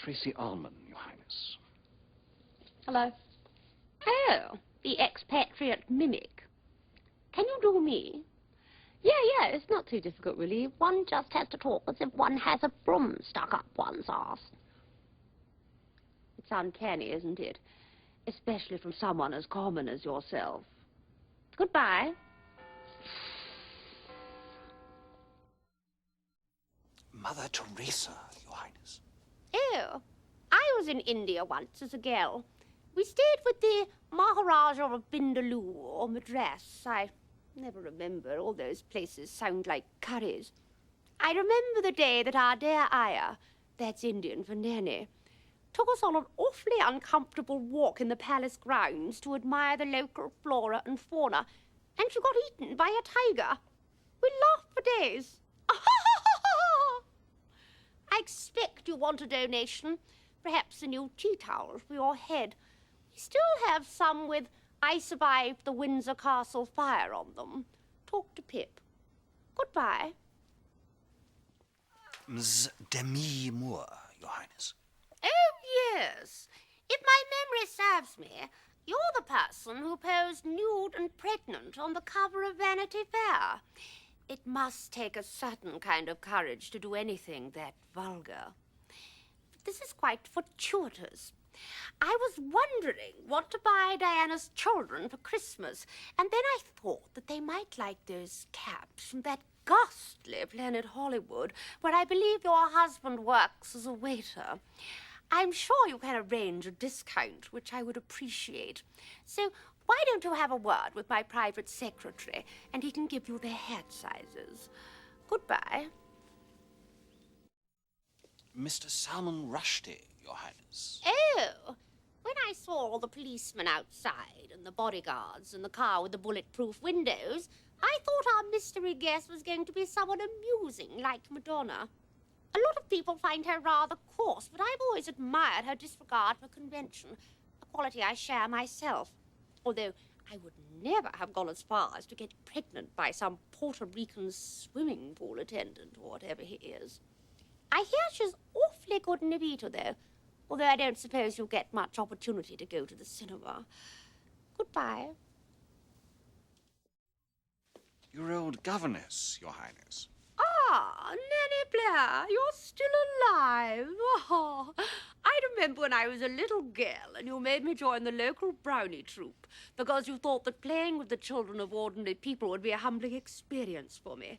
Tracey Ullman, Your Highness. Hello. Oh, the expatriate mimic. Can you do me? Yeah, it's not too difficult, really. One just has to talk as if one has a broom stuck up one's arse. It's uncanny, isn't it? Especially from someone as common as yourself. Goodbye. Mother Teresa, Your Highness. Oh, I was in India once as a girl. We stayed with the Maharaja of Vindaloo or Madras. I never remember. All those places sound like curries. I remember the day that our dear Ayah, that's Indian for nanny, took us on an awfully uncomfortable walk in the palace grounds to admire the local flora and fauna, and she got eaten by a tiger. We laughed for days. I expect you want a donation, perhaps a new tea towel for your head. We still have some with "I survived the Windsor Castle fire" on them. Talk to Pip. Goodbye. Ms. Demi Moore, Your Highness. Oh, yes. If my memory serves me, you're the person who posed nude and pregnant on the cover of Vanity Fair. It must take a certain kind of courage to do anything that vulgar. But this is quite fortuitous. I was wondering what to buy Diana's children for Christmas, and then I thought that they might like those caps from that ghastly Planet Hollywood, where I believe your husband works as a waiter. I'm sure you can arrange a discount, which I would appreciate. So why don't you have a word with my private secretary, and he can give you their hat sizes. Goodbye. Mr. Salman Rushdie, Your Highness. Oh, when I saw all the policemen outside and the bodyguards and the car with the bulletproof windows, I thought our mystery guest was going to be someone amusing like Madonna. A lot of people find her rather coarse, but I've always admired her disregard for convention, a quality I share myself. Although I would never have gone as far as to get pregnant by some Puerto Rican swimming pool attendant or whatever he is. I hear she's awfully good in Evita, though, although I don't suppose you'll get much opportunity to go to the cinema. Goodbye. Your old governess, Your Highness. Ah, Nanny Blair, you're still alive. Oh, I remember when I was a little girl and you made me join the local brownie troupe because you thought that playing with the children of ordinary people would be a humbling experience for me.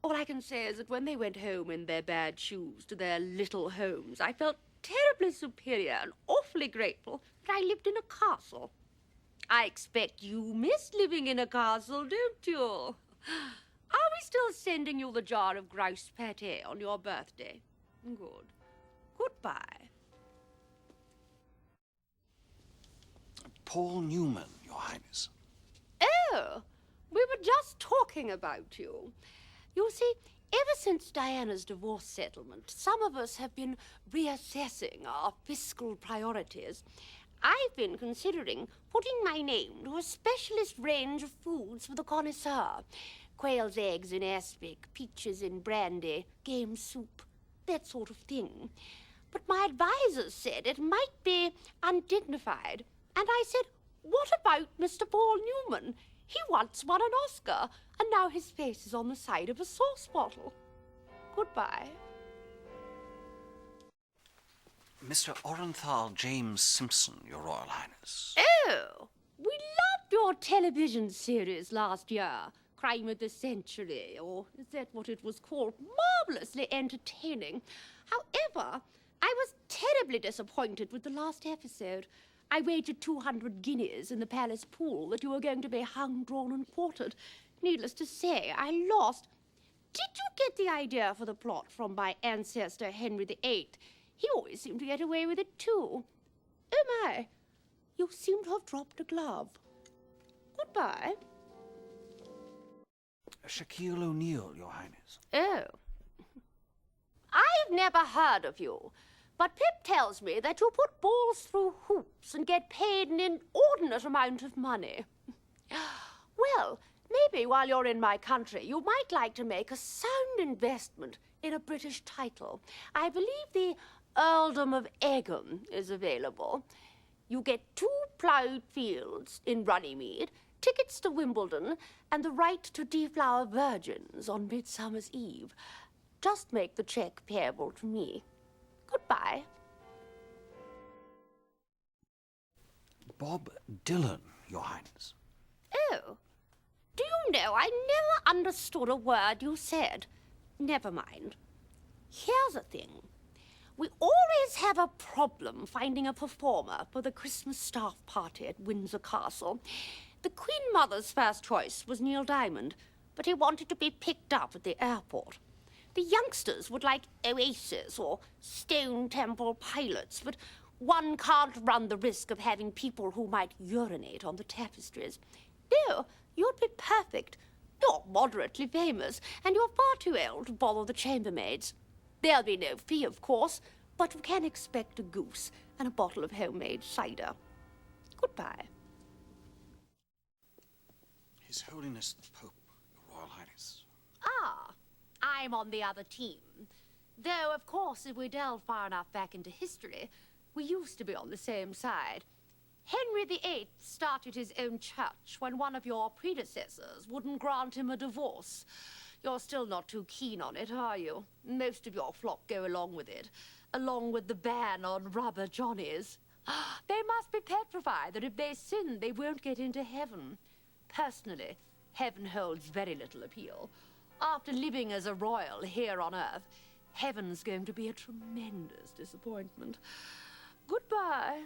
All I can say is that when they went home in their bad shoes to their little homes, I felt terribly superior and awfully grateful that I lived in a castle. I expect you miss living in a castle, don't you? Are we still sending you the jar of grouse pâté on your birthday? Good. Goodbye. Paul Newman, Your Highness. Oh, we were just talking about you. You see, ever since Diana's divorce settlement, some of us have been reassessing our fiscal priorities. I've been considering putting my name to a specialist range of foods for the connoisseur. Quail's eggs in aspic, peaches in brandy, game soup, that sort of thing. But my advisors said it might be undignified. And I said, what about Mr. Paul Newman? He once won an Oscar, and now his face is on the side of a sauce bottle. Goodbye. Mr. Orenthal James Simpson, Your Royal Highness. Oh, we loved your television series last year. Crime of the Century, or is that what it was called? Marvellously entertaining. However, I was terribly disappointed with the last episode. I wagered 200 guineas in the palace pool that you were going to be hung, drawn, and quartered. Needless to say, I lost. Did you get the idea for the plot from my ancestor Henry VIII? He always seemed to get away with it, too. Oh, my. You seem to have dropped a glove. Goodbye. Shaquille O'Neal, Your Highness. Oh. I've never heard of you, but Pip tells me that you put balls through hoops and get paid an inordinate amount of money. Well, maybe while you're in my country, you might like to make a sound investment in a British title. I believe the Earldom of Egham is available. You get 2 ploughed fields in Runnymede, tickets to Wimbledon, and the right to deflower virgins on Midsummer's Eve. Just make the cheque payable to me. Goodbye. Bob Dylan, Your Highness. Oh, do you know, I never understood a word you said. Never mind. Here's the thing. We always have a problem finding a performer for the Christmas staff party at Windsor Castle. The Queen Mother's first choice was Neil Diamond, but he wanted to be picked up at the airport. The youngsters would like Oasis or Stone Temple Pilots, but one can't run the risk of having people who might urinate on the tapestries. No, you'd be perfect. You're moderately famous, and you're far too old to bother the chambermaids. There'll be no fee, of course, but we can expect a goose and a bottle of homemade cider. Goodbye. His Holiness the Pope, Your Royal Highness. Ah, I'm on the other team. Though, of course, if we delve far enough back into history, we used to be on the same side. Henry VIII started his own church when one of your predecessors wouldn't grant him a divorce. You're still not too keen on it, are you? Most of your flock go along with it, along with the ban on rubber johnnies. They must be petrified that if they sin, they won't get into heaven. Personally, heaven holds very little appeal. After living as a royal here on Earth, heaven's going to be a tremendous disappointment. Goodbye.